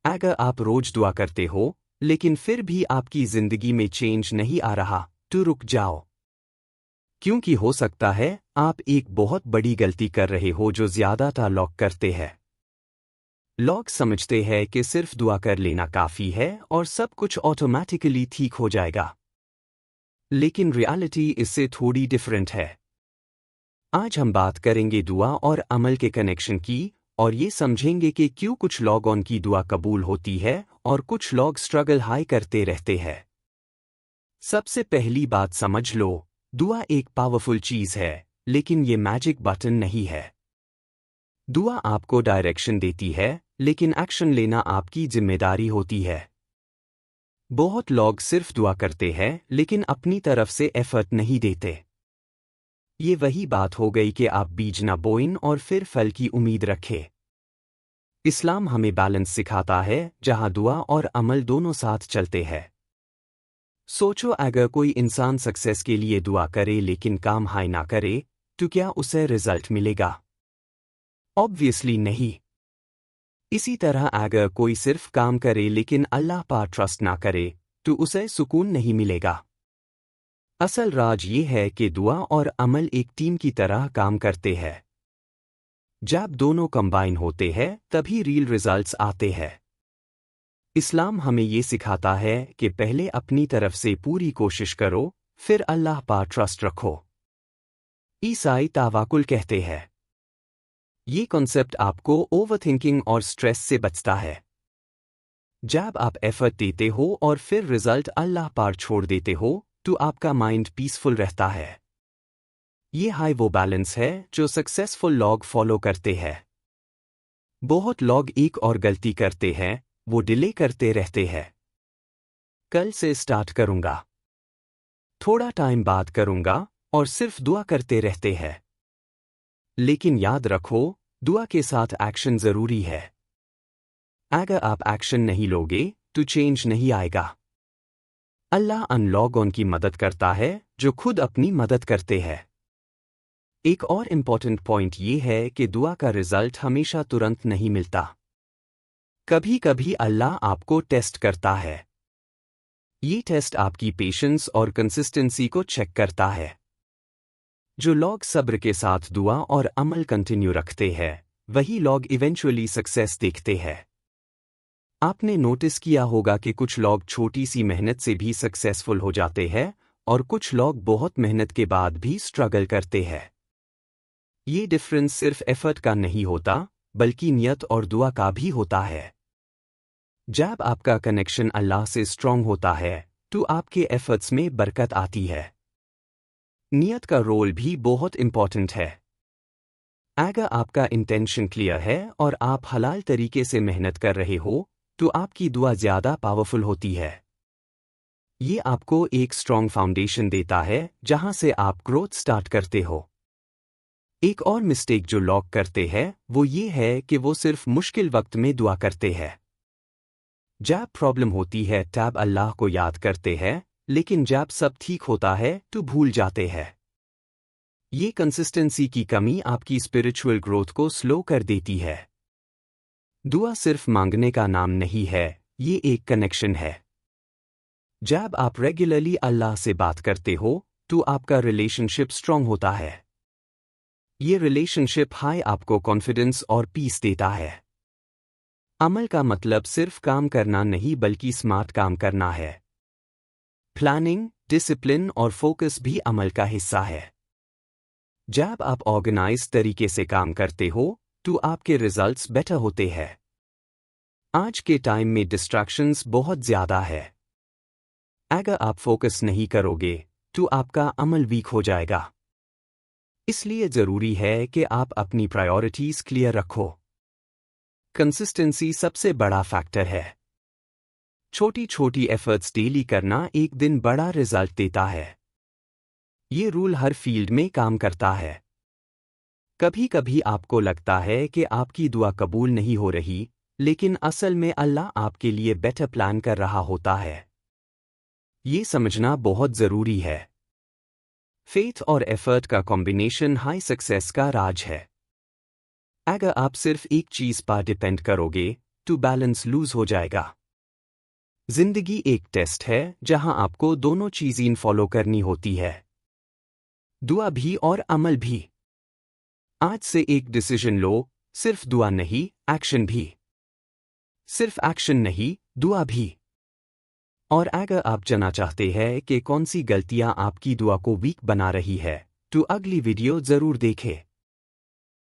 अगर आप रोज दुआ करते हो लेकिन फिर भी आपकी जिंदगी में चेंज नहीं आ रहा तो रुक जाओ, क्योंकि हो सकता है आप एक बहुत बड़ी गलती कर रहे हो जो ज्यादातर लोग करते हैं। लोग समझते हैं कि सिर्फ दुआ कर लेना काफी है और सब कुछ ऑटोमेटिकली ठीक हो जाएगा, लेकिन रियलिटी इससे थोड़ी डिफरेंट है। आज हम बात करेंगे दुआ और अमल के कनेक्शन की, और ये समझेंगे कि क्यों कुछ लोगों की दुआ कबूल होती है और कुछ लोग स्ट्रगल हाई करते रहते हैं। सबसे पहली बात समझ लो, दुआ एक पावरफुल चीज है, लेकिन ये मैजिक बटन नहीं है। दुआ आपको डायरेक्शन देती है, लेकिन एक्शन लेना आपकी जिम्मेदारी होती है। बहुत लोग सिर्फ दुआ करते हैं लेकिन अपनी तरफ से एफर्ट नहीं देते। ये वही बात हो गई कि आप बीज न बोएं और फिर फल की उम्मीद रखें। इस्लाम हमें बैलेंस सिखाता है, जहां दुआ और अमल दोनों साथ चलते हैं। सोचो, अगर कोई इंसान सक्सेस के लिए दुआ करे लेकिन काम हाई ना करे, तो क्या उसे रिजल्ट मिलेगा? ऑब्वियसली नहीं। इसी तरह अगर कोई सिर्फ काम करे लेकिन अल्लाह पर ट्रस्ट ना करे, तो उसे सुकून नहीं मिलेगा। असल राज ये है कि दुआ और अमल एक टीम की तरह काम करते हैं। जब दोनों कंबाइन होते हैं तभी रियल रिजल्ट्स आते हैं। इस्लाम हमें ये सिखाता है कि पहले अपनी तरफ से पूरी कोशिश करो, फिर अल्लाह पर ट्रस्ट रखो। ईसाई तवक्कुल कहते हैं। ये कॉन्सेप्ट आपको ओवरथिंकिंग और स्ट्रेस से बचता है। जब आप एफर्ट देते हो और फिर रिजल्ट अल्लाह पर छोड़ देते हो, तो आपका माइंड पीसफुल रहता है। ये हाई वो बैलेंस है जो सक्सेसफुल लोग फॉलो करते हैं। बहुत लोग एक और गलती करते हैं, वो डिले करते रहते हैं। कल से स्टार्ट करूंगा, थोड़ा टाइम बाद करूंगा, और सिर्फ दुआ करते रहते हैं। लेकिन याद रखो, दुआ के साथ एक्शन जरूरी है। अगर आप एक्शन नहीं लोगे तो चेंज नहीं आएगा। अल्लाह उन लोगों की मदद करता है जो खुद अपनी मदद करते हैं। एक और इम्पॉर्टेंट पॉइंट ये है कि दुआ का रिजल्ट हमेशा तुरंत नहीं मिलता। कभी कभी अल्लाह आपको टेस्ट करता है। ये टेस्ट आपकी पेशेंस और कंसिस्टेंसी को चेक करता है। जो लोग सब्र के साथ दुआ और अमल कंटिन्यू रखते हैं, वही लोग इवेंचुअली सक्सेस देखते हैं। आपने नोटिस किया होगा कि कुछ लोग छोटी सी मेहनत से भी सक्सेसफुल हो जाते हैं और कुछ लोग बहुत मेहनत के बाद भी स्ट्रगल करते हैं। ये डिफरेंस सिर्फ एफर्ट का नहीं होता, बल्कि नियत और दुआ का भी होता है। जब आपका कनेक्शन अल्लाह से स्ट्रॉन्ग होता है, तो आपके एफर्ट्स में बरकत आती है। नियत का रोल भी बहुत इंपॉर्टेंट है। अगर आपका इंटेंशन क्लियर है और आप हलाल तरीके से मेहनत कर रहे हो, तो आपकी दुआ ज़्यादा पावरफुल होती है। ये आपको एक स्ट्रॉन्ग फाउंडेशन देता है जहां से आप ग्रोथ स्टार्ट करते हो। एक और मिस्टेक जो लोग करते हैं वो ये है कि वो सिर्फ मुश्किल वक्त में दुआ करते हैं। जब प्रॉब्लम होती है तब अल्लाह को याद करते हैं, लेकिन जब सब ठीक होता है तो भूल जाते हैं। ये कंसिस्टेंसी की कमी आपकी स्पिरिचुअल ग्रोथ को स्लो कर देती है। दुआ सिर्फ मांगने का नाम नहीं है, ये एक कनेक्शन है। जब आप रेगुलरली अल्लाह से बात करते हो, तो आपका रिलेशनशिप स्ट्रॉन्ग होता है। ये रिलेशनशिप हाई आपको कॉन्फिडेंस और पीस देता है। अमल का मतलब सिर्फ काम करना नहीं बल्कि स्मार्ट काम करना है। प्लानिंग, डिसिप्लिन और फोकस भी अमल का हिस्सा है। जब आप ऑर्गेनाइज तरीके से काम करते हो, तो आपके रिजल्ट्स बेटर होते हैं। आज के टाइम में डिस्ट्रैक्शंस बहुत ज्यादा है। अगर आप फोकस नहीं करोगे, तो आपका अमल वीक हो जाएगा। इसलिए जरूरी है कि आप अपनी प्रायोरिटीज क्लियर रखो। कंसिस्टेंसी सबसे बड़ा फैक्टर है। छोटी छोटी एफर्ट्स डेली करना एक दिन बड़ा रिजल्ट देता है। ये रूल हर फील्ड में काम करता है। कभी कभी आपको लगता है कि आपकी दुआ कबूल नहीं हो रही, लेकिन असल में अल्लाह आपके लिए बेटर प्लान कर रहा होता है। ये समझना बहुत जरूरी है। फेथ और एफर्ट का कॉम्बिनेशन हाई सक्सेस का राज है। अगर आप सिर्फ एक चीज पर डिपेंड करोगे, टू बैलेंस लूज हो जाएगा। जिंदगी एक टेस्ट है जहां आपको दोनों चीजें फॉलो करनी होती है, दुआ भी और अमल भी। आज से एक डिसीजन लो, सिर्फ दुआ नहीं, एक्शन भी। सिर्फ एक्शन नहीं, दुआ भी। और अगर आप जानना चाहते हैं कि कौन सी गलतियां आपकी दुआ को वीक बना रही है, तो अगली वीडियो जरूर देखें।